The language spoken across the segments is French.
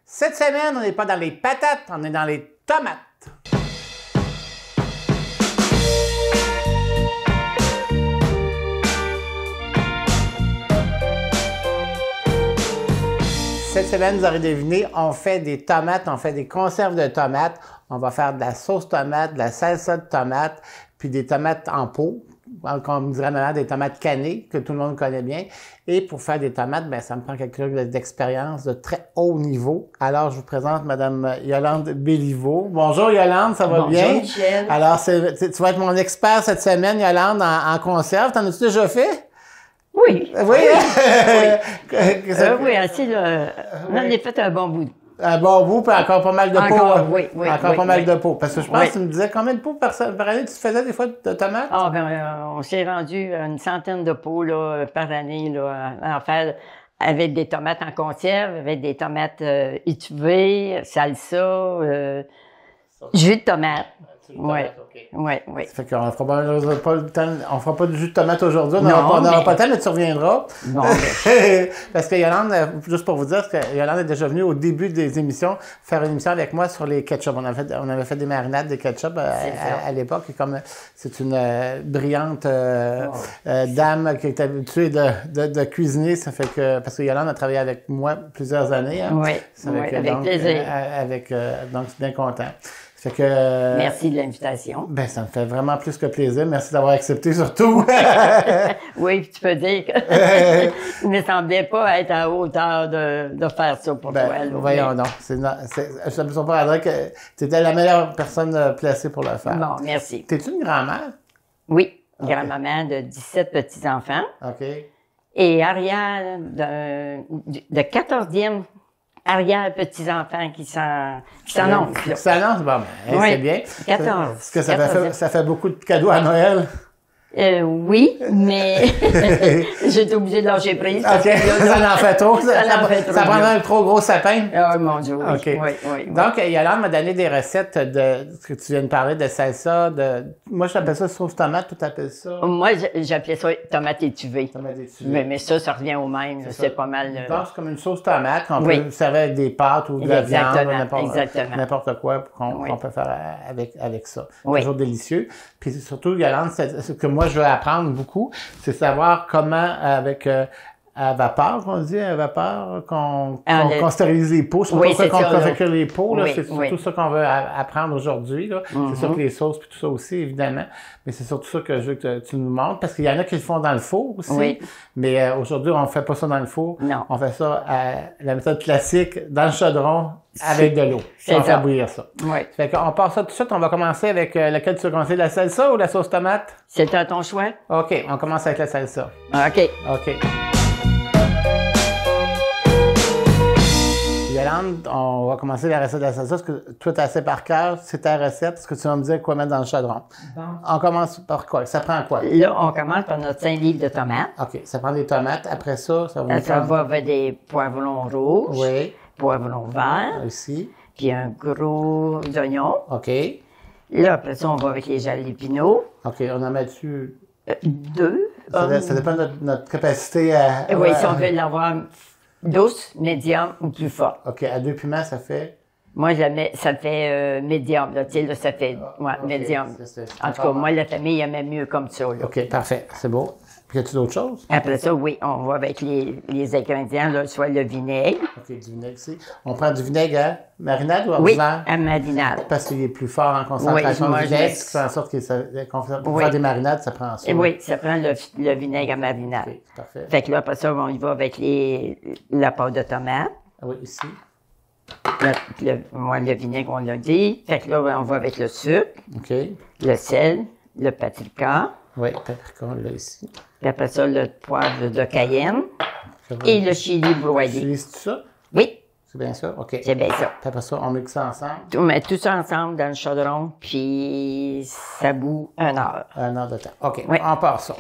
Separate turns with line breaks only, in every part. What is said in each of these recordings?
Cette semaine, on n'est pas dans les patates, on est dans les tomates. Cette semaine, vous aurez deviné, on fait des tomates, on fait des conserves de tomates. On va faire de la sauce tomate, de la salsa de tomate, puis des tomates en pot, comme dirait ma mère, des tomates cannées, que tout le monde connaît bien. Et pour faire des tomates, ben ça me prend quelque chose d'expérience de très haut niveau. Alors, je vous présente Mme Yolande Béliveau. Bonjour Yolande, ça va bien?
Bonjour Michel.
Alors, tu vas être mon expert cette semaine, Yolande, en conserve. T'en as-tu déjà fait?
Oui.
Oui?
Oui, assez, on en a fait un bon bout.
Un bon bout, puis encore pas mal de pots.
Oui.
Encore pas mal de pots. Parce que je pense
Oui.
que tu me disais combien de pots par année tu faisais des fois de tomates?
Ah, on s'est rendu à une centaine de pots là, par année là, à en faire avec des tomates en conserve, avec des tomates étuvées, salsa, jus de tomate. Oui. Oui.
Ça fait qu'on fera pas le temps, on fera pas de jus de tomate aujourd'hui, on
Non,
n'aura
mais-
pas le temps, mais tu reviendras.
Bon,
Parce que Yolande, juste pour vous dire, que Yolande est déjà venue au début des émissions faire une émission avec moi sur les ketchup. On avait fait des marinades de ketchup à l'époque. Et comme c'est une brillante dame qui est habituée de cuisiner, ça fait que, parce que Yolande a travaillé avec moi plusieurs années. Hein.
Oui,
Ça fait
oui,
que,
avec
donc,
plaisir.
Donc, je suis bien content. Fait que,
Merci de l'invitation.
ben, ça me fait vraiment plus que plaisir. Merci d'avoir accepté surtout.
Oui, tu peux dire que il ne semblait pas être à hauteur de faire ça pour toi.
Ben,
là.
voyons donc. Je ne suis pas à dire que tu étais la meilleure personne placée pour le faire.
Bon, merci.
T'es-tu une grand-mère?
Oui,
Ok.
grand-maman de 17 petits-enfants
OK.
et arrière de 14e arrière-petits-enfants qui s'annoncent. là.
Ça s'annonce? Bon, ben,
Oui.
c'est bien.
14.
Est-ce que ça
14e.
ça fait beaucoup de cadeaux à Noël?
Oui, mais j'ai été obligée de lâcher prise.
OK. Ça en fait trop.
Ça en fait trop,
Ça prendrait
là.
un trop gros sapin.
Oh mon Dieu, oui.
OK.
Oui.
Donc, Yolande m'a donné des recettes de ce que tu viens de parler, de salsa, moi, je t'appelle ça sauce tomate, toi, t'appelles ça?
Moi, j'appelais ça tomate étuvée.
Tomate étuvée.
Mais ça revient au même. C'est pas mal.
Donc, c'est comme une sauce tomate qu'on
Oui.
peut servir avec des pâtes ou de la viande,
Exactement.
n'importe quoi
Oui.
qu'on peut faire avec ça.
Oui.
Toujours délicieux. Puis surtout, Yolande, ce que moi, je veux apprendre beaucoup, c'est savoir comment, avec à vapeur, qu'on dit, à vapeur, qu'on stérilise les pots. C'est
Oui,
pour ça
c'est
qu'on
ça,
fait les pots. Là,
Oui,
c'est surtout
oui.
ça qu'on veut apprendre aujourd'hui. Là. C'est sûr que les sauces puis tout ça aussi, évidemment. Mais c'est surtout ça que je veux que tu nous montres. Parce qu'il y en a qui le font dans le four aussi.
Oui.
Mais aujourd'hui, on fait pas ça dans le four.
Non.
On fait ça à la méthode classique, dans le chaudron, avec de l'eau.
C'est
On
ça.
fait bouillir ça.
Oui.
Fait qu'on part ça tout de suite. On va commencer avec laquelle tu veux commencer, la salsa ou la sauce tomate?
C'est à ton choix?
OK, on commence avec la salsa.
OK.
OK. Yolande, on va commencer la recette de la salsa, parce que toi, tu as assez par cœur, c'est ta recette, parce que tu vas me dire quoi mettre dans le chaudron.
Bon.
On commence par quoi? Ça prend quoi?
Là, on commence par notre 5 livres de tomates.
OK, ça prend des tomates. Après ça, ça va nous
Ça
prendre...
va avec des poivrons rouges,
Oui,
poivrons verts,
ici.
puis un gros oignon.
OK.
Là, après ça, on va avec les jalapenos.
OK, on en met dessus...
2.
Ça dépend de notre capacité à...
Oui, si on veut l'avoir douce, médium ou plus forte.
OK, à 2 piments, ça fait...
Moi, ça fait médium, là, tu sais, là, ça fait, ouais,
OK.
médium.
C'est
En tout cas, moi, la famille aimait mieux comme ça, là.
OK, parfait. C'est beau. Puis, y a-tu d'autres choses?
Après ça, oui, on va avec les ingrédients, là, soit le vinaigre.
OK, du vinaigre ici. On prend du vinaigre à marinade ou à
Oui,
ordinaire?
à marinade.
Parce qu'il est plus fort en concentration
Oui, moi,
de vinaigre,
je-
ce qui fait en sorte pour
Oui.
faire des marinades, ça prend ça.
Et oui, ça prend le vinaigre à marinade.
OK, parfait.
Fait que là, après ça, on y va avec la pâte de tomate.
Ah oui, ici.
Le vinaigre, on l'a dit. Fait que là, on va avec le sucre,
OK.
le sel, le paprika.
Oui, paprika, on l'a ici.
Puis après ça, le poivre de Cayenne
Ça va.
et le chili broyé.
Utilises-tu ça?
Oui,
C'est bien ça? OK.
c'est bien ça.
Puis après ça, on mixe ça ensemble.
On met tout ça ensemble dans le chaudron, puis ça bout 1 heure.
1 heure de temps. OK,
Oui.
on part ça.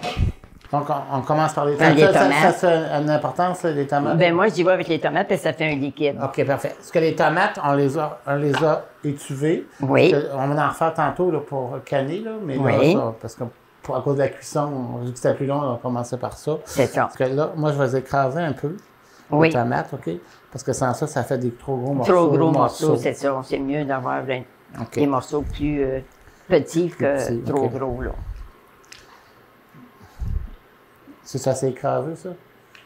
Donc, on commence par les
Par
tomates.
les
Ça,
tomates.
c'est une importance, les tomates?
Ben moi, j'y vais avec les tomates, puis ça fait un liquide.
OK, parfait. Parce que les tomates, on les a étuvées.
Oui.
On va en refaire tantôt là, pour canner, là, mais
Oui.
là, ça, parce que à cause de la cuisson, vu que c'était plus long, on va commencer par ça.
C'est ça.
Parce que là, moi, je vais écraser un peu
Oui.
les tomates, OK? Parce que sans ça, ça fait des trop gros morceaux.
Trop gros morceaux, c'est ça. C'est mieux d'avoir
OK.
des morceaux plus petits que
petits,
trop
OK.
gros, là.
C'est ça, c'est écrasé, ça?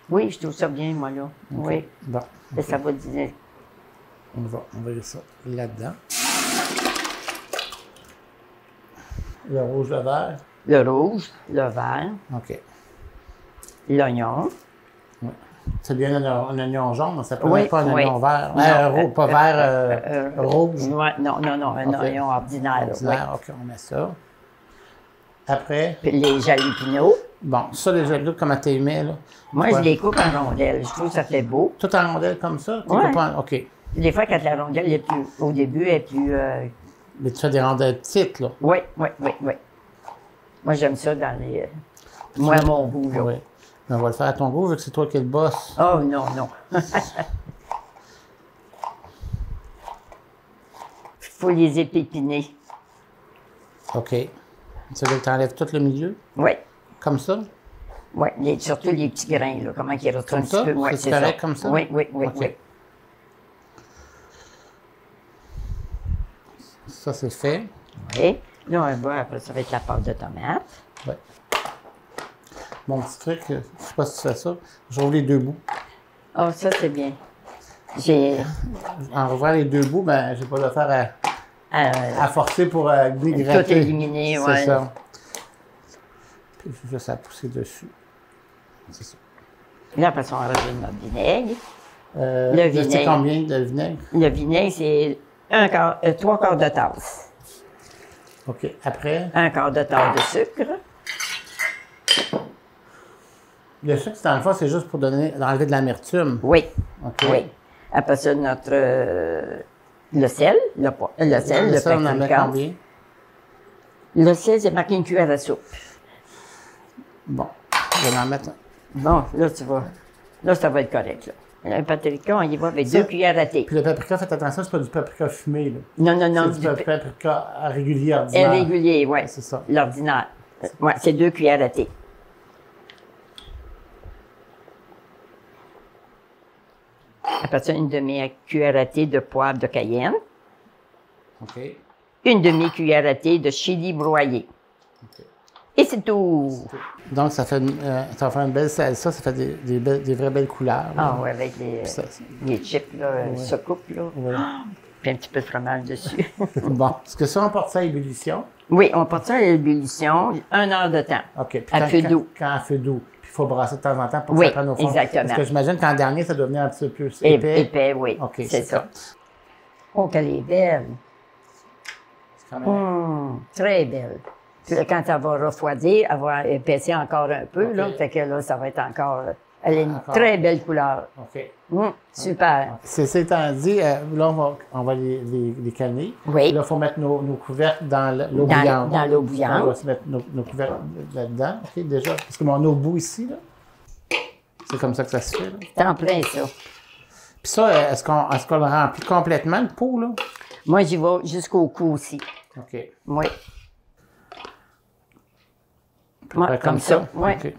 Oui, je trouve ça bien, moi, là.
OK.
Oui.
Bon,
Et ça va dire.
on va mettre ça là-dedans. Le rouge, le vert.
Le rouge, le vert,
OK.
l'oignon.
C'est bien un oignon jaune, ça peut
Oui,
être pas un
oui.
oignon vert.
Non,
Pas vert, rouge.
Ouais, non, un
OK.
oignon ordinaire. là,
Ordinaire, OK, on met ça. Après,
oui. Puis les jalapenos.
bon, ça, les jalapenos, comment tu les mets, là?
Moi,
Ouais.
je les coupe en rondelles. Je trouve que ça fait beau.
Tout en rondelles comme ça? Tu
Ouais.
coupes OK.
Des fois, quand la rondelle est plus, au début, elle est plus.
Mais tu fais des rondelles petites, là?
Oui. Moi, j'aime ça dans les. Moi, à mon goût, là.
Oui. Mais on va le faire à ton goût, vu que c'est toi qui es le boss.
Oh, non. Faut les épépiner.
OK. Ça veut que tu enlèves tout le milieu,
Oui.
comme ça?
Oui, surtout les petits grains, là, comment ils retrouvent
Comme
un petit
ça?
peu. Ouais,
C'est correct comme ça?
Oui.
OK. Ça, c'est fait.
Oui. Là, on va, après, ça va être la pâte de tomate.
Ouais. Mon petit truc, je ne sais pas si tu fais ça, j'ouvre les deux bouts.
Oh, ça, c'est bien. J'ai.
En rouvrant les deux bouts, ben, j'ai pas le faire à forcer pour dégratter.
Tout éliminer, ouais.
C'est ça. Puis juste à pousser dessus. C'est ça.
Là, après ça, on rajoute notre vinaigre.
Le
vinaigre.
C'est combien de vinaigre?
Le vinaigre, c'est 3 quarts de tasse.
OK. Après,
1 quart de tasse de sucre.
le sucre, dans le fond, c'est juste pour enlever de l'amertume.
Oui.
OK.
Oui. Après ça, notre. Le sel, le sel, le
Ça, on en met
paprika.
combien?
Le sel, c'est marqué une cuillère à soupe.
Bon, je vais en mettre un.
Bon, là, tu vois. Là, ça va être correct, là. Le paprika, on y va avec
Ça-
2 cuillères à thé.
Puis le paprika, faites attention, c'est pas du paprika fumé, là.
Non,
C'est du paprika régulier, ordinaire.
irrégulier, oui.
C'est ça.
L'ordinaire. Oui, c'est 2 cuillères à thé. Après ça, une demi-cuillère à thé de poivre de Cayenne.
OK.
Une demi-cuillère à thé de chili broyé.
OK.
Et c'est tout.
Donc, ça va faire une belle salsa, ça fait des vraies belles couleurs. là.
Ah oui, avec
Ça-
les chips, là, se coupe, là.
Ouais.
Puis un petit peu de fromage dessus.
Bon, est-ce que ça, on porte ça à ébullition?
Oui, on porte ça à l'ébullition 1 heure de temps.
OK. Puis
À feu doux.
Quand à feu doux. Puis il faut brasser de temps en temps pour
Oui,
que ça prenne au fond.
exactement.
Parce que j'imagine qu'en dernier, ça doit venir un petit peu plus épais.
Épais, oui.
OK,
c'est ça. Oh, qu'elle est belle.
C'est quand même-
Très belle. Puis là, quand elle va refroidir, elle va épaissir encore un peu,
OK.
là. Fait que là, ça va être encore. Elle a une
Encore.
très belle couleur.
OK.
Super.
C'est étant dit, là, on va les canner.
Oui.
Là, il faut mettre nos couvercles dans l'eau
Dans-
bouillante.
dans l'eau bouillante.
On va se mettre nos couvercles là-dedans. OK, déjà. Parce que mon eau bout ici, là. C'est comme ça que ça se fait, là.
C'est en plein, ça.
Puis ça, est-ce qu'on le remplit complètement, le pot, là?
Moi, j'y vais jusqu'au cou aussi.
OK.
Oui. Moi,
Fait
comme ça. Oui.
OK.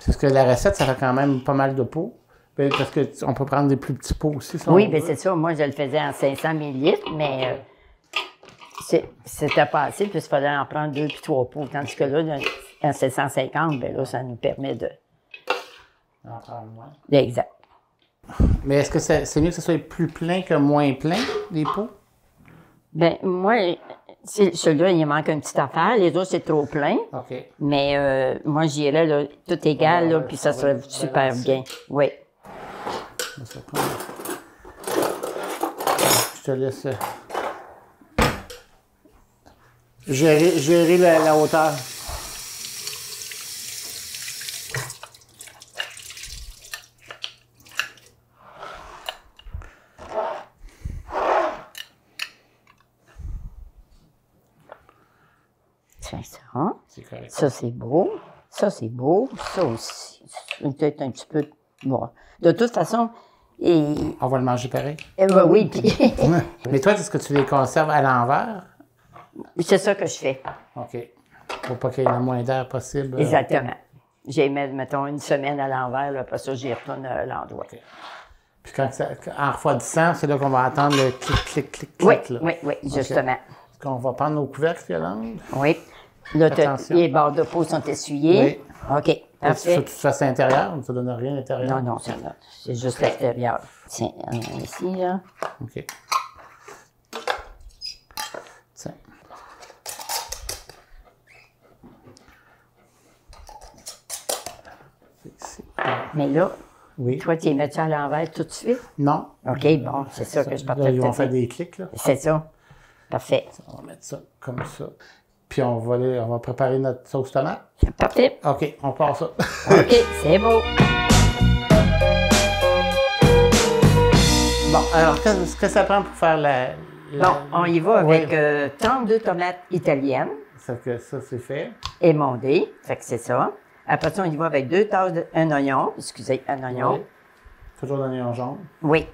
Parce que la recette, ça fait quand même pas mal de pots. Ben, parce qu'on peut prendre des plus petits pots aussi. Si
Oui,
on
bien
veut.
c'est ça. Moi, je le faisais en 500 ml, mais c'était pas assez, puis il fallait en prendre 2 puis 3 pots. Tandis que là, en 750, bien là, ça nous permet de.
En prendre moins.
Exact.
Mais est-ce que c'est mieux que ce soit plus plein que moins plein, les pots?
Ben moi, celui-là, il manque une petite affaire. Les autres, c'est trop plein.
OK.
Mais moi, j'irais, là, tout égal, là,
Ouais,
puis
ça
ça
va
serait
être
super
balancé.
bien. Oui.
Ça prend- Je te laisse gérer la hauteur.
Tiens, ça.
C'est correct.
Ça, c'est beau. Ça, c'est beau. Ça aussi. Peut-être un petit peu. Bon. De toute façon,
On va le manger pareil.
oui, puis
Mais toi, est-ce que tu les conserves à l'envers?
c'est ça que je fais.
OK. Pour pas qu'il y ait le moins d'air possible.
Exactement. J'ai, mettons, une semaine à l'envers, là, après ça, j'y retourne à l'endroit.
OK. Puis en refroidissant, c'est là qu'on va entendre le clic, clic, clic,
Oui,
clic. Là.
oui, justement.
Est-ce qu'on va prendre nos couvercles, Yolande?
Oui. Là,
Attention.
les bords de peau sont essuyés.
Oui.
OK, parfait.
Tu fasses à l'intérieur, ça ne donne rien à l'intérieur?
Non, c'est juste l'extérieur. Tiens, ici, là.
OK. Tiens. Ici.
Mais là,
Oui.
toi, tu les mets-tu à l'envers tout de suite?
Non.
OK, bon, c'est ça que je partais
Là,
de
ils vont
te
faire
dire.
des clics, là.
C'est ça. Parfait.
On va mettre ça comme ça. Puis on va préparer notre sauce tomate.
Parfait.
OK, on part ça.
OK, c'est beau.
Bon, alors, qu'est-ce que ça prend pour faire la...
Bon, on y va
Oui.
avec 32 tomates italiennes
Ça, c'est fait.
émondées. Fait que c'est ça. Après ça, on y va avec 2 tasses un oignon. Excusez, un oignon.
Oui. Toujours d'oignon jaune.
Oui.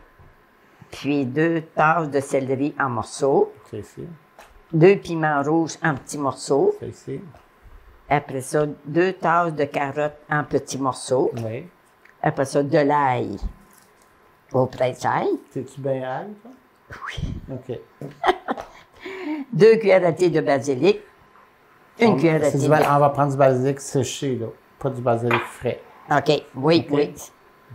Puis 2 tasses de céleri en morceaux.
C'est ici.
2 piments rouges en petits morceaux.
C'est ici.
Après ça, 2 tasses de carottes en petits morceaux.
Oui.
Après ça, de l'ail au presse-ail.
T'es-tu bien ail, toi?
Oui.
OK.
2 cuillères à thé de basilic. Une cuillère à thé
On va prendre du basilic séché, là. Pas du basilic frais.
OK, oui,
OK.
oui.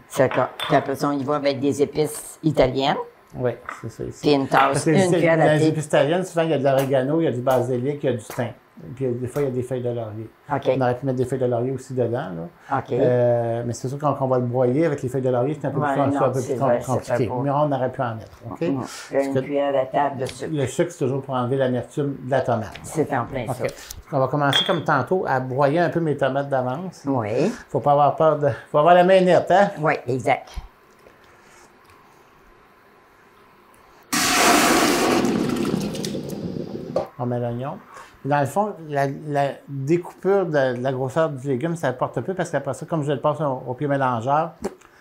C'est ça. Puis après ça, on y va avec des épices italiennes.
Oui, c'est ça ici.
Puis une tasse,
Parce que
une cuillère à
dans les
thé.
épices italiennes, souvent, il y a de l'oregano, il y a du basilic, il y a du thym. Puis des fois, il y a des feuilles de laurier.
OK.
On aurait pu mettre des feuilles de laurier aussi dedans, là.
OK.
Mais c'est sûr qu'on va le broyer avec les feuilles de laurier, c'est un peu
Ouais,
plus,
non,
un peu
c'est
plus
vrai, c'est
compliqué.
pas beau.
Mais on aurait pu en mettre, OK?
Puis
Parce
une
que
cuillère à table de sucre.
le sucre, c'est toujours pour enlever l'amertume de la tomate.
C'est en plein ça.
OK. On va commencer comme tantôt à broyer un peu mes tomates d'avance.
Oui.
Faut pas avoir peur de... Faut avoir la main nette, hein?
Oui, exact.
On met l'oignon. Dans le fond, la découpure de la grosseur du légume, ça apporte un peu parce qu'après ça, comme je le passe au pied mélangeur,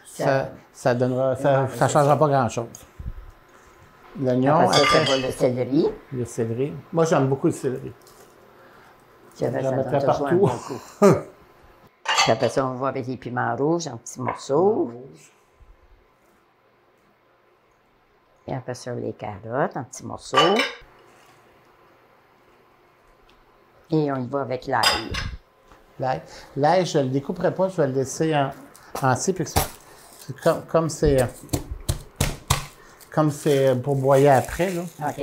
ça donnera, ça changera pas grand-chose. L'oignon,
Après ça,
après,
ça va le céleri.
le céleri. Moi, j'aime beaucoup le céleri.
Puis après,
Je le
ça
mettrais
donne toujours un
partout.
bon goût. Puis après ça, on va avec les piments rouges en petits morceaux. Et après ça, les carottes en petits morceaux. Et on y va avec l'ail.
L'ail. L'ail, je ne le découperai pas, je vais le laisser en scie, puis comme c'est pour broyer après, là.
OK.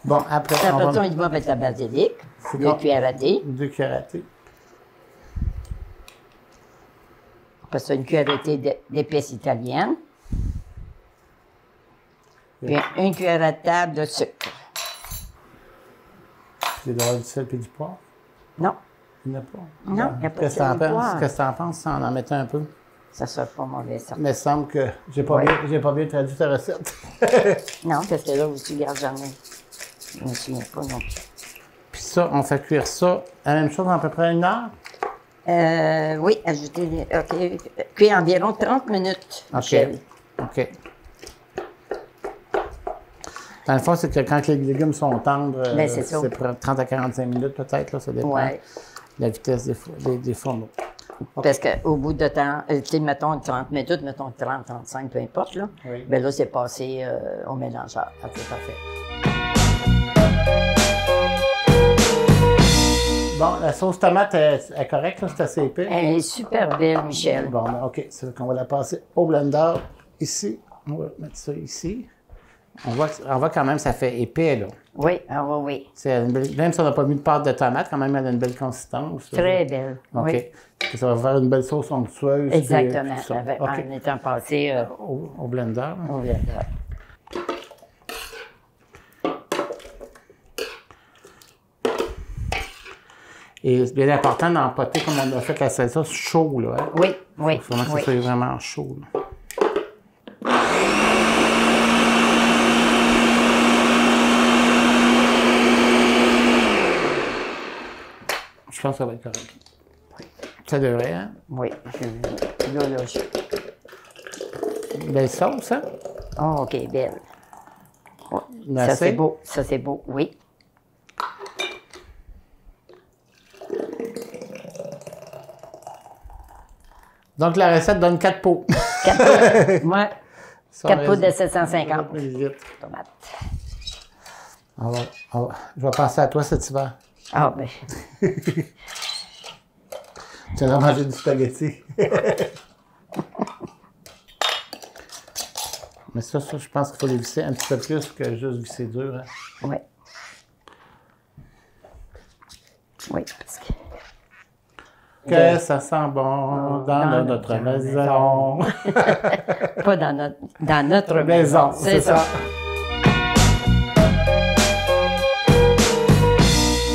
Bon, après,
Puis après
on
ça, on
va
y va avec la basilic.
C'est
2
bon.
cuillères à thé.
2 cuillères à thé.
Après ça, une cuillère à thé d'épices italiennes. Puis une cuillère à table de sucre.
Il doit y avoir du sel et du poivre.
Non,
Il n'y en a pas.
Non, il n'y a pas de
Qu'est-ce que
sel
t'en
et
penses?
poivre.
Qu'est-ce que t'en penses si on en mettait un peu?
ça sera pas mauvais, ça.
Mais il me semble que j'ai pas,
Ouais.
j'ai pas bien traduit ta recette.
Non, parce que là aussi, regarde jamais. Je me souviens pas non plus.
Puis ça, on fait cuire ça, la même chose, à peu près 1 heure?
Oui, ajouter. OK. Cuire environ 30 minutes,
OK.
Michel.
OK. Dans le fond, c'est que quand les légumes sont tendres,
Ben, c'est ça.
30 à 45 minutes peut-être, là, ça dépend
Ouais.
de la vitesse des fourneaux.
Parce qu'au bout de temps, tu sais, mettons 30 minutes, mettons 30, 35, peu importe, là.
Oui.
Ben là, c'est passé au mélangeur.
OK, parfait. Bon, la sauce tomate est correcte, là, c'est assez épais.
Elle est super belle, Michel.
Bon, ben, OK, c'est qu'on va la passer au blender ici. On va mettre ça ici. On voit quand même, ça fait épais, là.
Oui, ah oui, oui.
Même si on n'a pas mis de pâte de tomate, quand même, elle a une belle consistance.
Très belle.
OK.
Oui.
Puis ça va faire une belle sauce onctueuse.
Exactement.
puis tout ça.
Avec-
OK.
En étant passé
Au blender. là.
au blender.
Et c'est bien important d'empoter comme on a fait la salsa chaud, là. Hein?
Oui, oui.
Il faut vraiment que
oui.
ça soit vraiment chaud, là. Je pense que ça va être correct. Ça devrait, hein?
Oui. Là,
Belle sauce, hein?
Oh, OK, belle. Ouais. Ça,
Assez?
c'est beau. Ça, c'est beau, oui.
Donc, la recette donne 4 pots.
4 pots. Ouais.
Ça,
4 pots de 750
millilitres.
tomates.
Je vais penser à toi cet hiver.
Ah, ben.
Tu as mangé du spaghetti. Mais ça, je pense qu'il faut les visser un petit peu plus que juste visser dur. Hein?
Oui. Oui, parce que...
Que ça sent bon dans notre maison.
Pas dans notre maison.
C'est ça.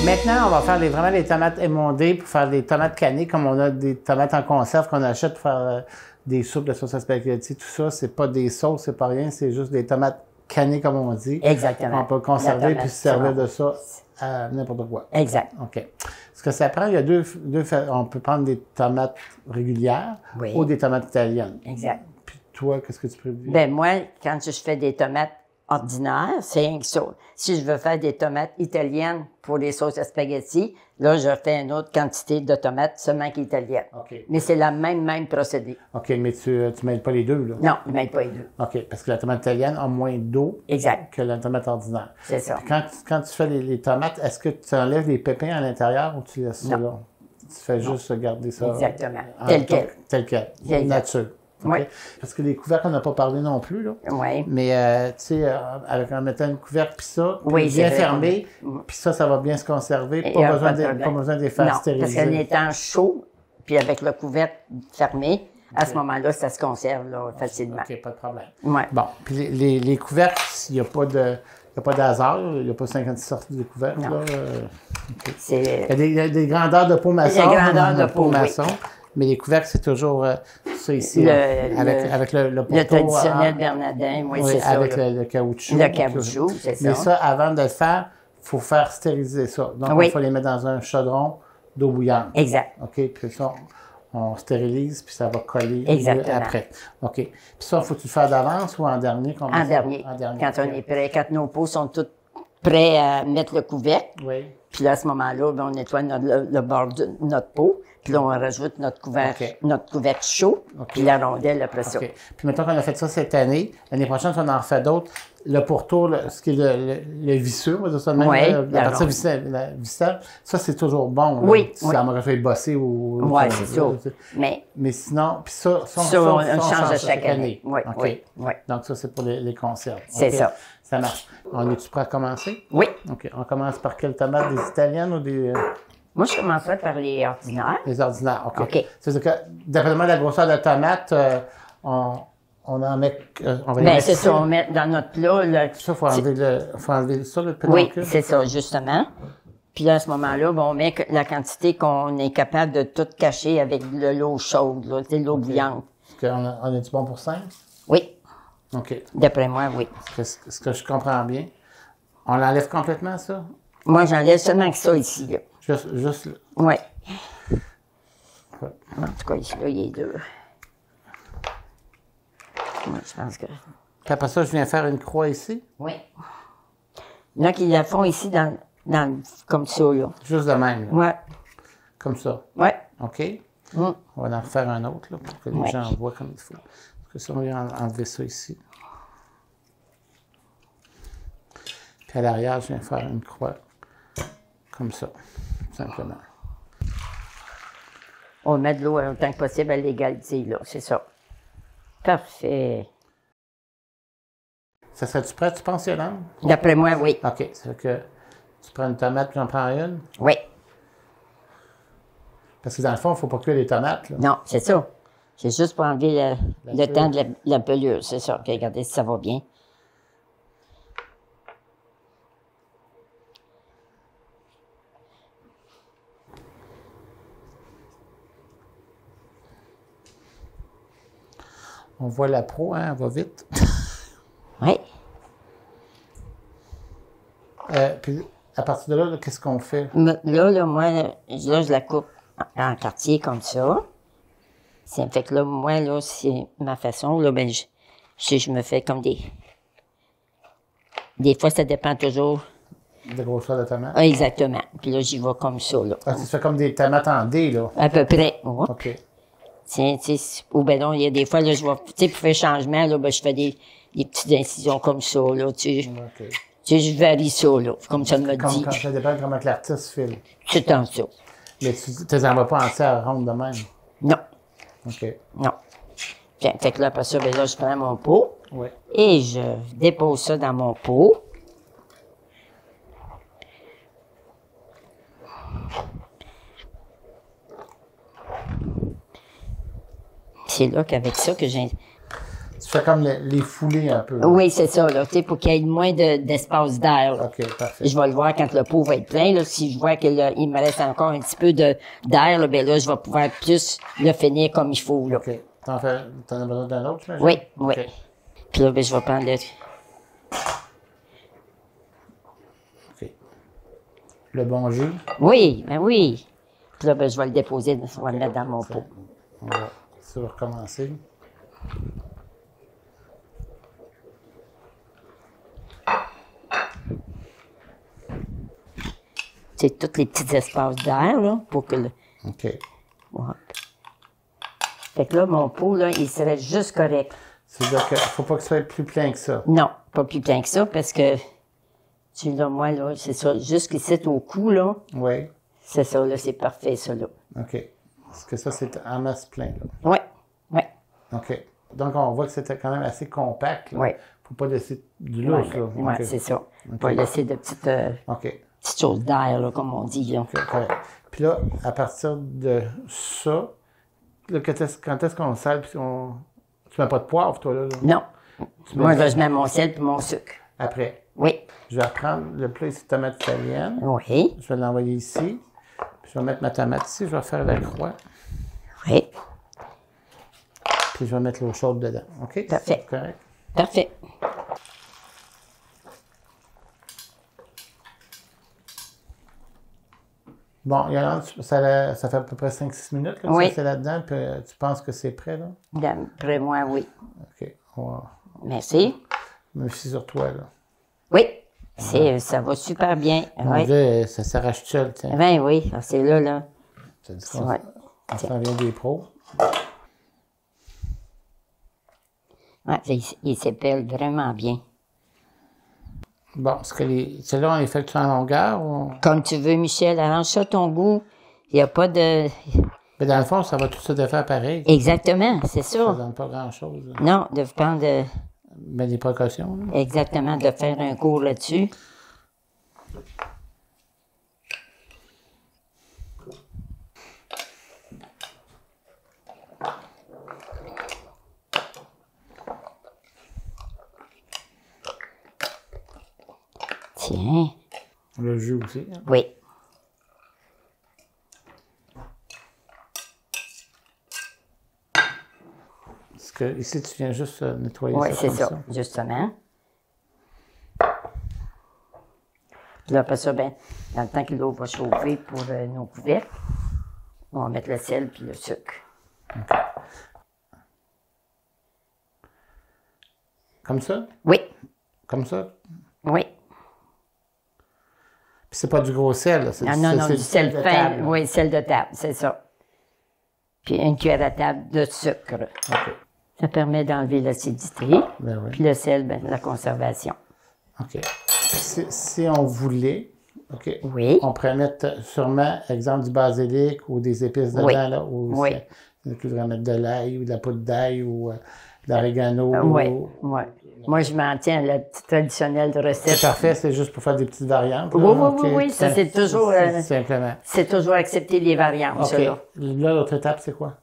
Maintenant, on va faire vraiment des tomates émondées pour faire des tomates cannées, comme on a des tomates en conserve qu'on achète pour faire des soupes de sauce à spaghetti. Tout ça, c'est pas des sauces, c'est pas rien, c'est juste des tomates cannées, comme on dit.
Exactement.
On peut conserver puis se servir de ça à n'importe quoi.
Exact.
OK. Ce que ça prend, il y a on peut prendre des tomates régulières ou des tomates italiennes.
Exact.
Puis toi, qu'est-ce que tu préfères?
Ben moi, quand je fais des tomates ordinaires, c'est rien que ça. Si je veux faire des tomates italiennes pour les sauces à spaghetti, là, je fais une autre quantité de tomates seulement qu'italiennes.
OK.
Mais c'est la même procédé.
OK, mais tu mêles pas les deux, là?
Non, je ne mêle pas les deux.
OK, parce que la tomate italienne a moins d'eau que la tomate ordinaire.
C'est ça.
Puis quand tu fais les tomates, est-ce que tu enlèves les pépins à l'intérieur ou tu laisses ça là? Tu fais juste garder ça?
Exactement. Tel quel.
Tel quel.
Exact.
Nature.
Oui.
Okay? Parce que les couvercles, on n'a pas parlé non plus, là.
Oui.
Mais, tu sais, en mettant une couvercle, puis ça, bien fermé, puis ça va bien se conserver. Pas besoin de les faire stériliser.
Parce qu'en étant chaud, puis avec le couvercle fermé, à ce moment-là, ça se conserve là, facilement.
OK, pas de problème.
Ouais.
Bon, puis les couvercles, il n'y a pas de hasard, il n'y a pas 56 sorties de couvercles. Là. Okay. Il y a des grandeurs de peau maçon.
Il y a des grandeurs de peau maçon.
Oui. Mais les couvercles, c'est toujours ça ici, avec le poteau.
Le traditionnel Bernardin, oui, c'est ça.
Avec le caoutchouc.
Le caoutchouc, c'est ça.
Mais ça, avant de le faire, il faut faire stériliser ça. Donc, il faut les mettre dans un chaudron d'eau bouillante.
Exact.
OK, puis ça, on stérilise, puis ça va coller après. OK. Puis ça, il faut-tu le faire d'avance ou en dernier?
En dernier. Quand on est prêt, quand nos pots sont tous prêts à mettre le couvercle.
Oui.
Puis là, à ce moment-là, on nettoie le bord de notre pot. Puis là, on rajoute notre couvercle chaud, puis la rondelle après ça.
Puis mettons qu'on a fait ça cette année. L'année prochaine, si on en refait d'autres, le pourtour, ce qui est le visseux, on va dire ça de même, la partie visselle, ça, c'est toujours bon.
Oui.
Si ça m'aurait fait bosser ou...
Oui, c'est ça.
Mais sinon, puis ça,
on change à chaque année. Oui,
OK.
Oui.
Donc ça, c'est pour les conserves.
C'est ça.
Ça marche. On est-tu prêt à commencer?
Oui.
OK. On commence par quelle tomate? Des italiennes ou des...
Moi, je commencerais par les ordinaires.
Les ordinaires, OK.
OK.
C'est-à-dire que, dépendamment de la grosseur de la tomate, on en met... on va
bien, c'est ça, on met dans notre plat...
Ça, il faut enlever ça, le
pédoncule? Oui, c'est ça, justement. Puis là, à ce moment-là, on met la quantité qu'on est capable de tout cacher avec de l'eau chaude, là, de l'eau bouillante.
On est-tu bon pour 5?
Oui.
OK.
D'après moi, oui.
Ce que je comprends bien. On l'enlève complètement, ça?
Moi, j'enlève seulement que ça ici, là.
Juste là?
Oui. En tout cas, ici, là, il est deux. Moi, je pense que...
Puis après ça, je viens faire une croix ici?
Oui. Il y en a qui la font ici comme ça, là.
Juste de même, là?
Oui.
Comme ça?
Oui.
OK? On va en refaire un autre, là, pour que les gens voient comme il faut. Parce que ça, on vient enlever ça ici. Puis à l'arrière, je viens faire une croix. Comme ça, simplement.
On met de l'eau autant que possible à l'égalité, là, c'est ça. Parfait.
Ça serait-tu prêt, tu penses, Yolande?
D'après moi, oui.
OK, ça fait que tu prends une tomate puis j'en prends une?
Oui.
Parce que dans le fond, il ne faut pas cuire les tomates, là.
Non, c'est ça. C'est juste pour enlever le temps de la pelure, c'est ça. Okay, regardez si ça va bien.
On voit la pro, hein, elle va vite.
Oui.
Puis, à partir de là, qu'est-ce qu'on fait?
Là, moi, je la coupe en quartier comme ça. C'est fait que là, moi, là, c'est ma façon. Là, ben, je me fais comme des... Des fois, ça dépend toujours...
De grosseur de tomate?
Ah, exactement. Puis là, j'y vais comme ça, là.
Ah, tu fais comme des tomates en dés, là?
À peu près.
OK.
Tiens, tu sais, ou ben non, il y a des fois, là, je vais, tu sais, pour faire changement, là, ben, je fais des petites incisions comme ça, là, tu sais.
OK.
Tu sais, je varie ça, là, comme ça me dit.
Ça dépend comment que l'artiste file.
C'est tant ça.
Mais tu ne les envoies pas entières rondes de même.
Non.
OK.
Non. Bien, fait que là, après ça, ben là, je prends mon pot.
Oui.
Et je dépose ça dans mon pot. C'est là qu'avec ça que j'ai...
Tu fais comme les foulées un peu. Là.
Oui, c'est ça, là, tu sais, pour qu'il y ait moins d'espace d'air, là.
OK, parfait.
Je vais le voir quand le pot va être plein, là. Si je vois qu'il me reste encore un petit peu d'air, là, ben là, je vais pouvoir plus le finir comme il faut, là.
OK. T'en as besoin d'un autre, j'imagine?
Oui, oui.
OK.
Puis là, ben, je vais prendre le...
OK. Le bon jus?
Oui, ben oui. Puis là, ben, je vais le déposer, je vais le mettre dans mon pot.
On va recommencer.
C'est tous les petits espaces d'air, là, pour que le...
OK.
Ouais. Fait que là, mon pot, là, il serait juste correct.
C'est-à-dire qu'il ne faut pas que ce soit plus plein que ça.
Non, pas plus plein que ça, parce que, tu là, moi, là, c'est ça, jusqu'ici, au cou, là,
Oui.
c'est ça, là, c'est parfait, ça, là.
OK. Parce que ça, c'est en masse plein, là.
Oui, oui.
OK. Donc, on voit que c'était quand même assez compact, là.
Oui.
Faut pas laisser du lousse, là.
Oui,
OK.
c'est ça.
OK.
Pas laisser de petites choses d'air, là, comme on dit, là.
OK, correct. Puis là, à partir de ça, là, quand est-ce qu'on sale, puis tu mets pas de poivre, toi, là?
Non.
mets
Moi,
du-
là, je mets mon sel puis mon sucre.
Après.
Oui.
Je vais reprendre le plat ici de tomates italiennes.
Oui.
Je vais l'envoyer ici. Puis je vais mettre ma tomate ici. Je vais faire la croix.
Oui.
Puis je vais mettre l'eau chaude dedans. OK?
Parfait.
C'est correct?
Parfait.
Bon, Yolande, ça fait à peu près 5-6 minutes que
Oui.
c'est là-dedans. Puis tu penses que c'est prêt, là?
D'après moi, oui.
OK. On va
Merci.
me fier sur toi, là.
Oui. Ça va super bien.
Mon
Oui.
Dieu, ça s'arrache seul, tiens.
Ben oui, c'est là, là.
Ça dit qu'on
Ouais.
on s'en vient des pros.
Ouais, il s'épelle vraiment bien.
Bon, est-ce que ceux-là, on les fait en longueur ou...
Comme tu veux, Michel, arrange ça à ton goût. Il n'y a pas de...
Mais dans le fond, ça va tout se défaire pareil.
Exactement, c'est
Ça
ça.
donne pas grand-chose. Là.
Non, de prendre...
Mais des précautions, là.
Exactement, de faire un cours là-dessus. Tiens.
Le jus aussi. Hein.
Oui.
Parce que ici, tu viens juste nettoyer
Oui,
ça
c'est
comme
ça, justement. Puis là, après ça, ben, dans le temps que l'eau va chauffer pour nos couvercles, on va mettre le sel puis le sucre.
Comme ça?
Oui,
Comme ça?
oui.
Puis c'est pas du gros sel, là.
Non,
c'est
du sel
de
fin.
table, là.
Oui, sel de table, c'est ça. Puis une cuillère à table de sucre.
OK.
Ça permet d'enlever l'acidité.
Ben oui.
Puis le sel, ben, la conservation.
OK. Si on voulait, OK,
Oui.
on pourrait mettre sûrement, exemple, du basilic ou des épices dedans,
Oui.
là, ou
Oui.
on pourrait mettre de l'ail ou de la poudre d'ail ou de l'oregano.
Oui, oui. Moi, je m'en tiens à la petite traditionnelle
C'est
recette.
parfait, c'est juste pour faire des petites variantes.
Oui,
là.
oui,
OK.
oui, oui, ça, c'est toujours...
Simplement.
c'est toujours accepter les variantes,
OK.
ça, là.
Là, l'autre étape, c'est quoi?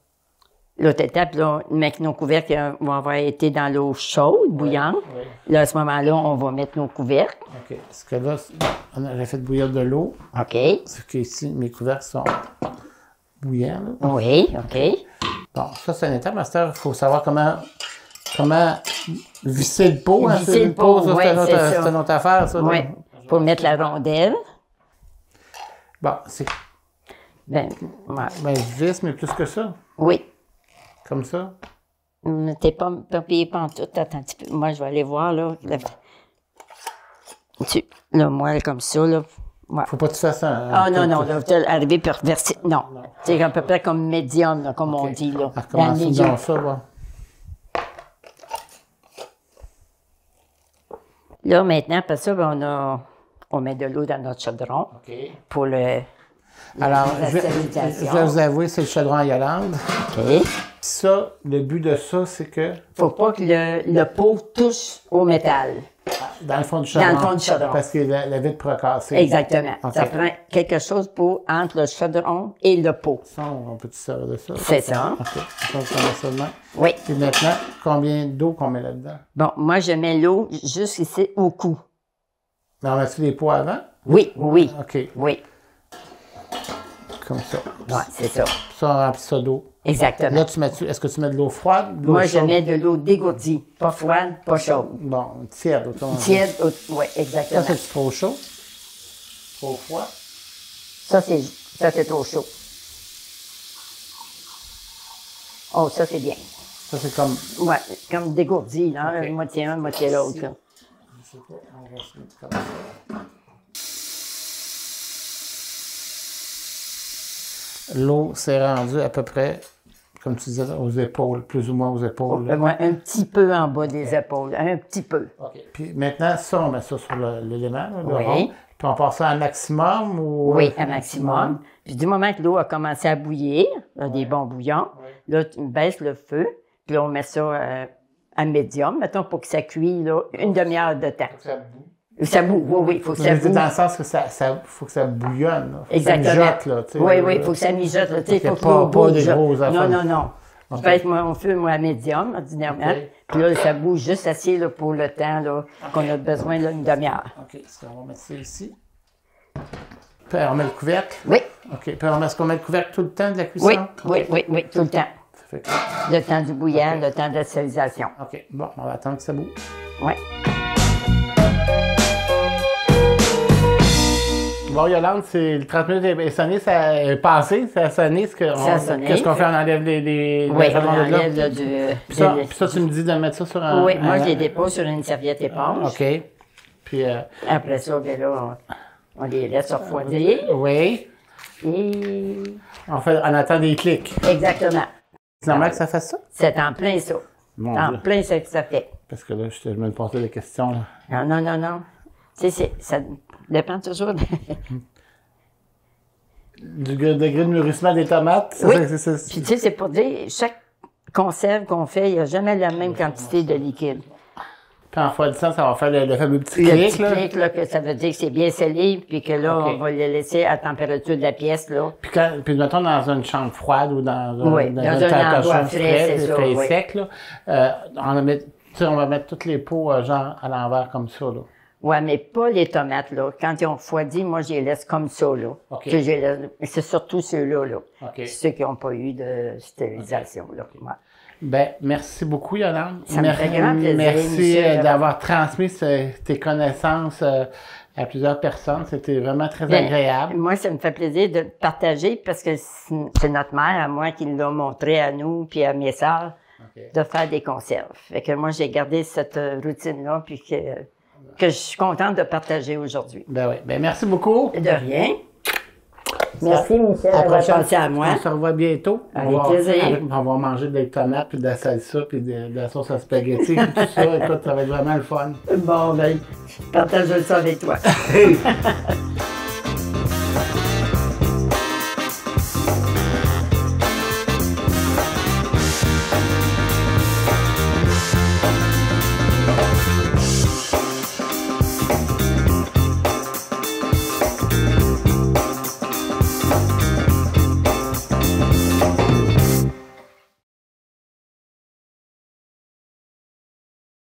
L'autre étape, là, mettre nos couvercles vont avoir été dans l'eau chaude, bouillante.
oui.
Là, à ce moment-là, on va mettre nos couvercles.
OK. Parce que là, on aurait fait bouillir de l'eau.
OK.
Sauf qu'ici, mes couvercles sont bouillants. Là.
Oui, OK.
Bon, ça, c'est une étape, master. Il faut savoir comment visser le pot. Hein,
Visser le pot,
ça,
oui, c'est ça.
c'est une autre affaire, ça. là.
Oui. Pour mettre la rondelle.
Bon, c'est...
Ben, ouais.
Ben, je visse, mais plus que ça.
Oui.
Comme ça.
T'es pas payé pas en tout. Attends un petit peu. Moi, je vais aller voir, là. Le moelle comme ça, là. Ouais.
Faut pas que tu fasses un...
Ah non, non, là, tu es arrivé pour verser. Non. C'est à peu près comme médium, là, comme on dit. Là.
Commençons dans ça, bon.
Là, maintenant, après ça, ben, on met de l'eau dans notre chaudron pour le.
Alors,
la
je
stérilisation.
vais vous avouer, c'est le chaudron à Yolande.
OK.
Puis ça, le but de ça, c'est que...
Faut pas que le pot touche au métal.
Dans le fond du chaudron.
Dans le fond du chaudron.
Parce que la vitre pourra casser.
Exactement.
OK.
Ça prend quelque chose pour entre le chaudron et le pot.
Ça, on peut-tu servir de ça?
C'est ça.
OK. Ça, on met ça de même.
Oui.
Et maintenant, combien d'eau qu'on met là-dedans?
Bon, moi, je mets l'eau juste ici au cou.
On met-tu les pots avant?
Oui, oui.
OK.
Oui.
Comme ça.
Ouais, c'est ça.
Ça, on remplit ça d'eau.
Exactement.
Là, est-ce que tu mets de l'eau froide? De l'eau
Moi, je
chaude?
mets de l'eau dégourdie. Pas froide, pas chaude.
Bon, tiède, autant.
Tiède, oui, exactement.
Ça, c'est trop chaud? Trop froid?
Ça, c'est trop chaud. Oh, ça, c'est bien.
Ça, c'est comme...
Ouais, comme dégourdi, là.
OK.
Moitié un, moitié l'autre, là.
Je sais pas, on va se mettre comme ça. L'eau s'est rendue à peu près, comme tu disais, aux épaules, plus ou moins aux épaules. là.
Ouais, un petit peu en bas des épaules, un petit peu.
OK. Puis maintenant, ça, on met ça sur l'élément, là, le
Oui.
rond. Puis on passe ça à maximum ou...
Oui, un maximum. Puis du moment que l'eau a commencé à bouillir, là, des bons bouillons, là, tu baisses le feu, puis on met ça à médium, mettons, pour que ça cuise, là, une demi-heure de temps.
Ça bout.
Ça boue, oui, il faut que ça
Mais
boue.
dans le sens que faut que ça bouillonne. Là. Faut
Exactement.
Que ça mijote, là, tu sais,
oui,
là,
oui, il faut que ça mijote, là, tu sais,
qu'il y
faut
ait
que l'eau
pas des
bouge.
grosses affaires.
Non, non, non.
OK.
Je pèse mon feu, moi, à médium, ordinairement.
OK.
Puis là, ça bouge juste assez, là, pour le temps, là, qu'on a besoin, là, une demi-heure.
OK, on va mettre ça ici. Puis on met le couvercle.
Oui,
OK, puis est-ce qu'on met le couvercle tout le temps de la cuisson?
oui, oui, oui, oui, tout le temps.
Ça fait que-
Le temps du bouillage, le temps de la stérilisation.
OK, bon, on va attendre que ça bouge.
Oui.
Bon, Yolande, c'est le 30 minutes est sonné, ça est passé, ça a sonné.
Ça a sonné.
Qu'est-ce qu'on fait? On enlève les
Oui, on
éléments de là.
enlève là,
Puis ça, tu me dis de mettre ça sur un...
Oui, moi,
un-
je les dépose sur une serviette éponge.
OK. Puis,
Après ça, bien là, on les laisse refroidir.
oui,
Et...
on attend des clics.
Exactement.
C'est normal que ça fasse ça?
C'est en plein ça.
Mon
En
Dieu.
plein ça que ça fait.
Parce que là, je me posais des questions, là.
Non, non, non, non. Tu sais, ça dépend toujours.
Du degré de mûrissement des tomates.
Oui.
c'est-
Puis tu sais, c'est pour dire, chaque conserve qu'on fait, il n'y a jamais la même quantité de liquide.
Puis en froidissant, ça va faire le fameux petit
Le
clic,
petit
là.
clic, là, que ça veut dire que c'est bien scellé, puis que là,
OK.
on va le laisser à température de la pièce, là.
Puis mettons dans une chambre froide ou dans un,
Oui, dans un endroit
cochon
frais, c'est ça,
frais
oui.
sec, là, on va mettre toutes les pots, genre, à l'envers comme ça, là.
Ouais, mais pas les tomates, là. Quand ils ont refroidi, moi, je les laisse comme ça, là.
OK.
Que je les laisse- mais c'est surtout ceux-là, là.
OK.
Ceux qui n'ont pas eu de stérilisation, là. Ouais.
Ben, merci beaucoup, Yolande.
Ça me fait grand plaisir,
Merci
Michel.
d'avoir transmis tes connaissances à plusieurs personnes. C'était vraiment très
Ben,
agréable.
Moi, ça me fait plaisir de le partager parce que c'est notre mère, à moi, qui l'a montré à nous puis à mes sœurs
OK.
de faire des conserves. Fait que moi, j'ai gardé cette routine-là puis que je suis contente de partager aujourd'hui.
Ben oui. Ben, merci beaucoup.
De rien. Merci, Michel,
À la
d'avoir
prochaine.
pensé à moi.
On se revoit bientôt.
Avec plaisir.
On va manger des tomates, puis de la salsa, puis de la sauce à spaghetti, puis tout ça. Écoute, ça va être vraiment le fun.
Bon, ben, je partage ça avec toi.